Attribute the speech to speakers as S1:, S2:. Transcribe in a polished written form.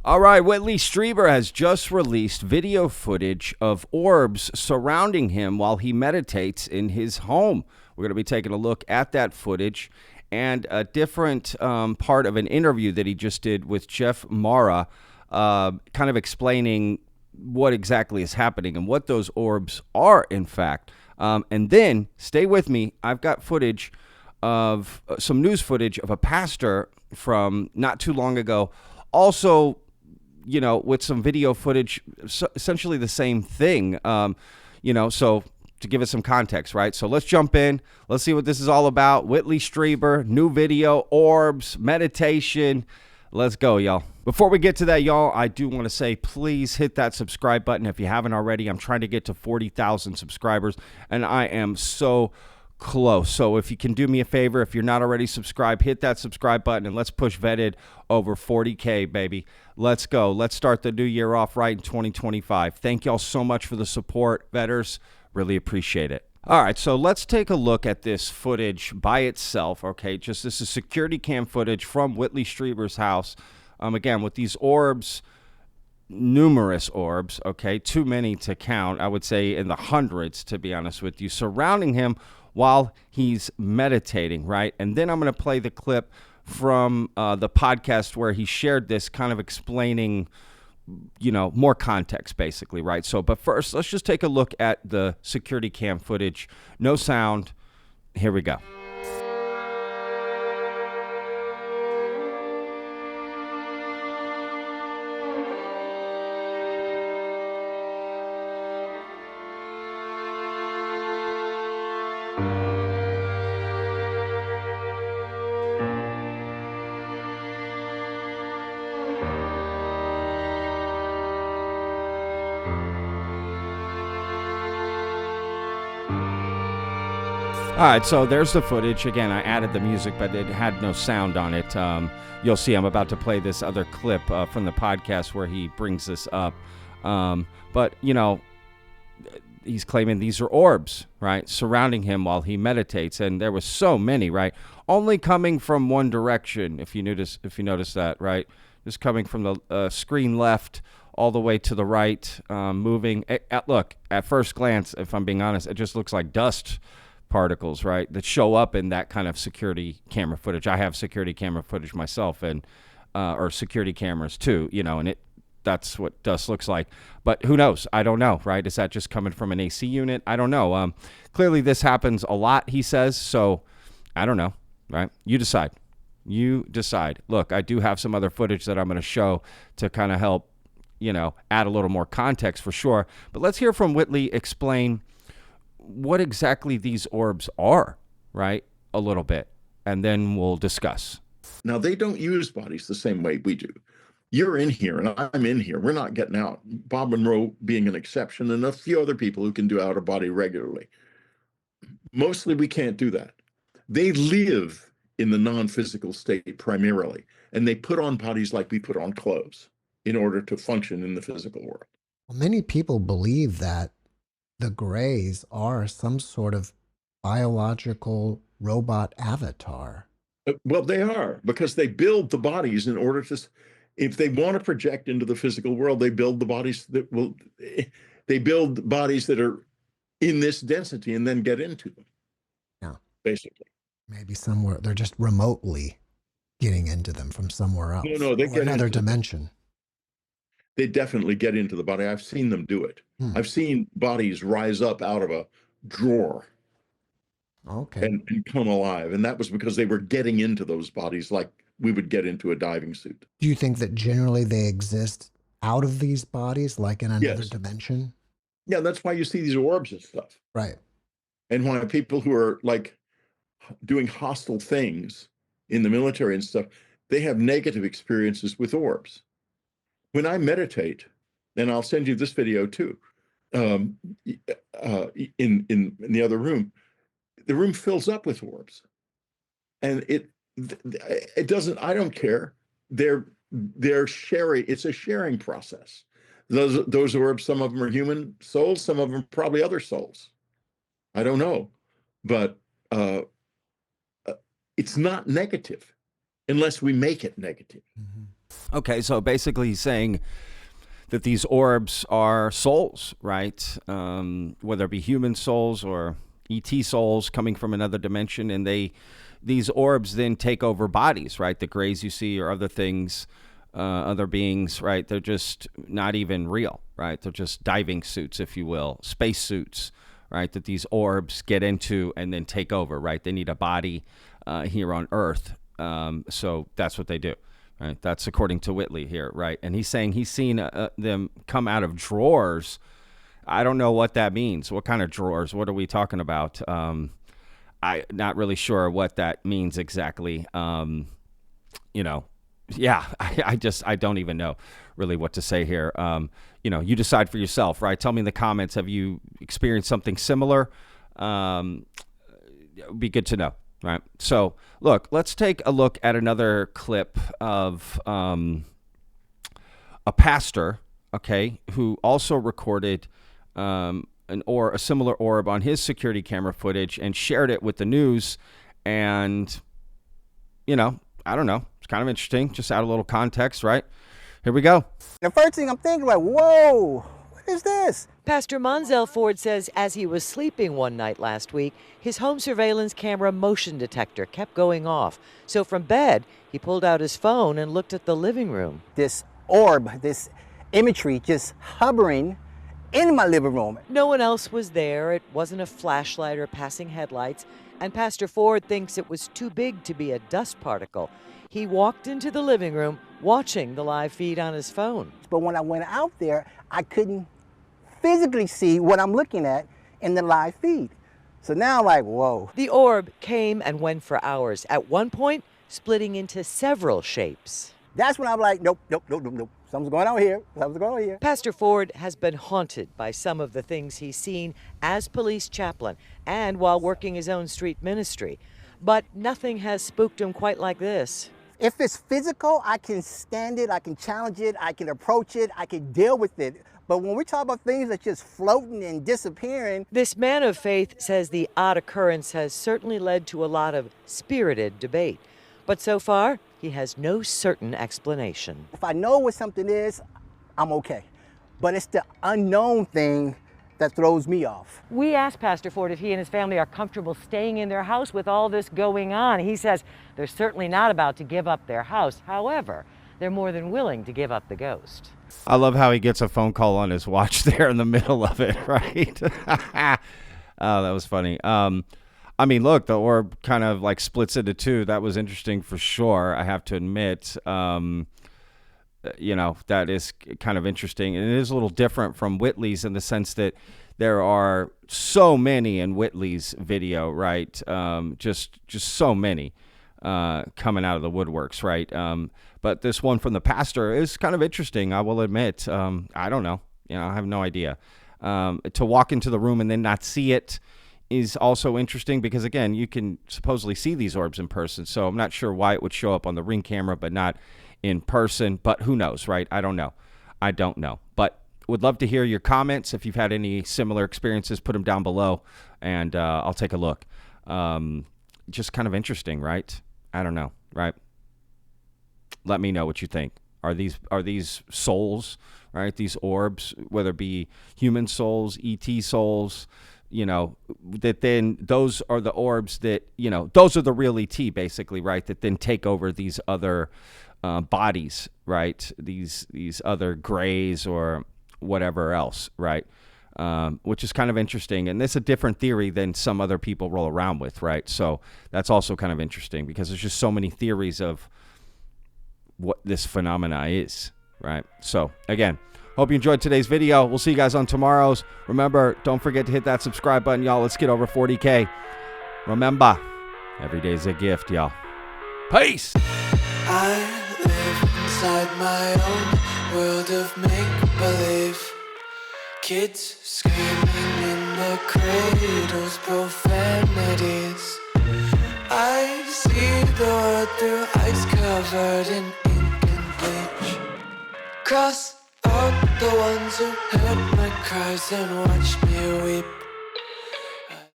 S1: All right, Whitley Strieber has just released video footage of orbs surrounding him while he meditates in his home. We're going to be taking a look at that footage and a different part of an interview that he just did with Jeff Mara, kind of explaining what exactly is happening and what those orbs are, in fact. And then, stay with me, I've got footage of some news footage of a pastor from not too long ago, also, you know, with some video footage, essentially the same thing, so to give us some context, right? So let's jump in. Let's see what this is all about. Whitley Strieber, new video, orbs, meditation. Let's go, y'all. Before we get to that, y'all, I do want to say, please hit that subscribe button if you haven't already. I'm trying to get to 40,000 subscribers, and I am so close. So if you can do me a favor, if you're not already subscribed, hit that subscribe button and let's push Vetted over 40K, baby. Let's go. Let's start the new year off right in 2025. Thank y'all so much for the support, Vetters. Really appreciate it. All right, so let's take a look at this footage by itself, okay? This is security cam footage from Whitley Strieber's house. Again, with these orbs, numerous orbs, okay? Too many to count. I would say in the hundreds, to be honest with you, surrounding him while he's meditating, right? And then I'm going to play the clip from the podcast where he shared this, kind of explaining, you know, more context, basically, right? So, but first, let's just take a look at the security cam footage. No sound. Here we go. All right, so there's the footage. Again, I added the music, but it had no sound on it. You'll see I'm about to play this other clip from the podcast where he brings this up. But, you know, he's claiming these are orbs, right, surrounding him while he meditates. And there was so many, right, only coming from one direction, if you notice that, right, just coming from the screen left all the way to the right, moving. Look, at first glance, if I'm being honest, it just looks like dust particles, right, that show up in that kind of security camera footage. I have security camera footage myself, and or security cameras too, you know, and that's what dust looks like. But who knows? I don't know, right? Is that just coming from an AC unit? I don't know. Clearly this happens a lot, he says, so I don't know, right? You decide. Look, I do have some other footage that I'm going to show to kind of help, you know, add a little more context for sure. But let's hear from Whitley explain what exactly these orbs are, right, a little bit, and then we'll discuss.
S2: Now, they don't use bodies the same way we do. You're in here and I'm in here. We're not getting out. Bob Monroe being an exception, and a few other people who can do out of body regularly. Mostly we can't do that. They live in the non-physical state primarily, and they put on bodies like we put on clothes in order to function in the physical world.
S3: Well, many people believe that the Greys are some sort of biological robot avatar.
S2: Well, they are, because they build the bodies in order to, if they want to project into the physical world, they build the bodies they build bodies that are in this density and then get into them.
S3: Yeah.
S2: Basically.
S3: Maybe somewhere, they're just remotely getting into them from somewhere else.
S2: No, they get
S3: another dimension.
S2: They definitely get into the body. I've seen them do it. I've seen bodies rise up out of a drawer,
S3: okay,
S2: and come alive. And that was because they were getting into those bodies like we would get into a diving suit.
S3: Do you think that generally they exist out of these bodies, like in another dimension?
S2: Yeah, that's why you see these orbs and stuff.
S3: Right.
S2: And why people who are like doing hostile things in the military and stuff, they have negative experiences with orbs. When I meditate, and I'll send you this video too, in the other room, the room fills up with orbs, and it doesn't. I don't care. They're sharing. It's a sharing process. Those orbs, some of them are human souls, some of them probably other souls. I don't know, but it's not negative unless we make it negative.
S3: Mm-hmm.
S1: Okay, so basically he's saying that these orbs are souls, right? Whether it be human souls or ET souls coming from another dimension, and these orbs then take over bodies, right? The grays you see or other things, other beings, right? They're just not even real, right? They're just diving suits, if you will, space suits, right? That these orbs get into and then take over, right? They need a body here on Earth, so that's what they do. Right, that's according to Whitley here, right? And he's saying he's seen them come out of drawers. I don't know what that means. What kind of drawers? What are we talking about? I'm not really sure what that means exactly. Yeah, I don't even know really what to say here. You decide for yourself, right? Tell me in the comments, have you experienced something similar? It would be good to know. Right. So, look, let's take a look at another clip of a pastor, okay, who also recorded a similar orb on his security camera footage and shared it with the news. And, I don't know. It's kind of interesting. Just add a little context, right? Here we go.
S4: The first thing I'm thinking, like, whoa, what is this?
S5: Pastor Monzel Ford says as he was sleeping one night last week, his home surveillance camera motion detector kept going off. So from bed, he pulled out his phone and looked at the living room.
S4: This orb, this imagery just hovering in my living room.
S5: No one else was there. It wasn't a flashlight or passing headlights. And Pastor Ford thinks it was too big to be a dust particle. He walked into the living room watching the live feed on his phone.
S4: But when I went out there, I couldn't physically see what I'm looking at in the live feed. So now I'm like, whoa.
S5: The orb came and went for hours, at one point splitting into several shapes.
S4: That's when I'm like, nope. Something's going on here.
S5: Pastor Ford has been haunted by some of the things he's seen as police chaplain and while working his own street ministry. But nothing has spooked him quite like this.
S4: If it's physical, I can stand it, I can challenge it, I can approach it, I can deal with it. But when we talk about things that's just floating and disappearing.
S5: This man of faith says the odd occurrence has certainly led to a lot of spirited debate. But so far, he has no certain explanation.
S4: If I know what something is, I'm okay. But it's the unknown thing that throws me off.
S5: We asked Pastor Ford if he and his family are comfortable staying in their house with all this going on. He says they're certainly not about to give up their house. However, they're more than willing to give up the ghost.
S1: I love how he gets a phone call on his watch there in the middle of it, right? Oh, that was funny. Look, the orb kind of like splits into two. That was interesting for sure, I have to admit. That is kind of interesting. And it is a little different from Whitley's in the sense that there are so many in Whitley's video, right? Just so many coming out of the woodworks, right? But this one from the pastor is kind of interesting, I will admit. I don't know. I have no idea. To walk into the room and then not see it is also interesting because, again, you can supposedly see these orbs in person. So I'm not sure why it would show up on the Ring camera but not in person. But who knows, right? I don't know. But would love to hear your comments. If you've had any similar experiences, put them down below, and I'll take a look. Just kind of interesting, right? I don't know, right? Let me know what you think. Are these souls, right? These orbs, whether it be human souls, ET souls, that then those are the orbs that, those are the real ET basically, right? That then take over these other bodies, right? These other grays or whatever else, right? Which is kind of interesting. And this is a different theory than some other people roll around with, right? So that's also kind of interesting because there's just so many theories of what this phenomena is, right? So again, hope you enjoyed today's video. We'll see you guys on tomorrow's. Remember, don't forget to hit that subscribe button, y'all. Let's get over 40K. Remember, every day's a gift, y'all. Peace.
S6: I live inside my own world of make-believe. Kids screaming in the cradles, profanities. I see the world through ice covered in ink and bleach. Cross out the ones who heard my cries and watched me weep.